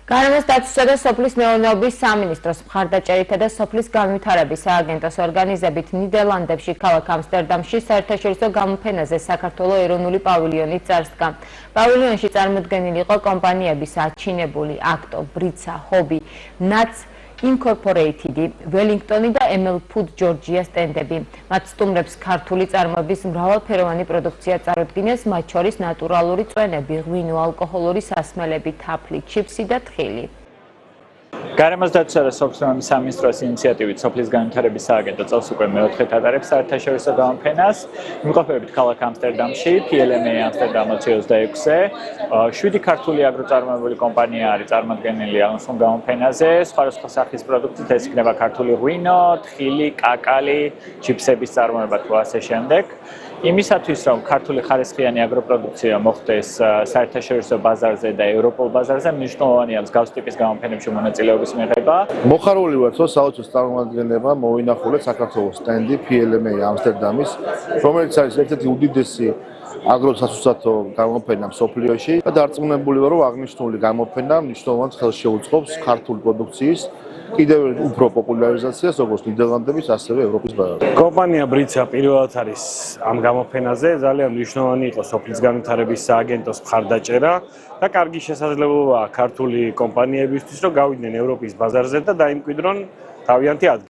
გარემოს დაცვისა და სოფლის მეურნეობის სამინისტროს მხარდაჭერითა და სოფლის განვითარების სააგენტოს ორგანიზებით ნიდერლანდებში ქალაქ ამსტერდამში საერთაშორისო გამოფენაზე საქართველოს ეროვნული პავილიონი წარსდგა. პავილიონში წარმოდგენილი იყო კომპანიების აჩინებული აქტო, ბრიცა, ჰობი, ნაც ინკორპორეიტიდი, ველინგტონი და ML Food Georgia სტენდები. მათ სტუმრებს ქართული წარმოების მრავალფეროვანი პროდუქცია წარუდგინეს, მათ შორის ნატურალური წვენები, ღვინო, ალკოჰოლური სასმელები, თაფლი, ჩიფსი და თხილი. გარემოს დაცვისა და სოფლის მეურნეობის სამინისტროს ინიციატივით სოფლის განვითარების სააგენტო წელს უკვე მეოთხედ ატარებს საერთაშორისო გამოფენას. იმყოფებით ქალაქ ამსტერდამში, PLMA Amsterdam 2026-ზე. 7 ქართული აგროწარმოებული კომპანია არის წარმოდგენილი ამ გამოფენაზე. სხვადასხვა სახის პროდუქტით ეს იქნება ქართული ღვინო, თხილი, კაკალი, ჩიფსების წარმოება თუ ასე შემდეგ. იმისათვის, რომ ქართული ხარისხიანი აგროპროდუქცია მოხდეს საერთაშორისო ბაზარზე და ევროპულ ბაზარზე, მნიშვნელოვანია მსგავს ტიპის გამოფენებში მონაწილეობის მიღება. მოხარული ვართ, რომ საოცრად წარმომადგენლებმა მოვინახულეთ საქართველოს სტენდი PLMA ამსტერდამის, რომელიც არის ერთ-ერთი უდიდესი აგროსასუსათო გამოფენა მსოფლიოში და დარწმუნებული ვარ, რომ აღნიშნული გამოფენა მნიშვნელოვან ხელს შეუწყობს ქართული პროდუქციის კიდევ უფრო პოპულარიზაციას როგორც ნიდერლანდების, ასევე ევროპის ბაზარზე. კომპანია ბრიცა პირველად არის ამ გამოფენაზე, ძალიან მნიშვნელოვანი იყო სოფლის განვითარების სააგენტოს მხარდაჭერა და კარგი შესაძლებლობაა ქართული კომპანიებისთვის, რომ გავიდნენ ევროპის ბაზარზე და დაიმკვიდრონ თავიანთი ადგილი.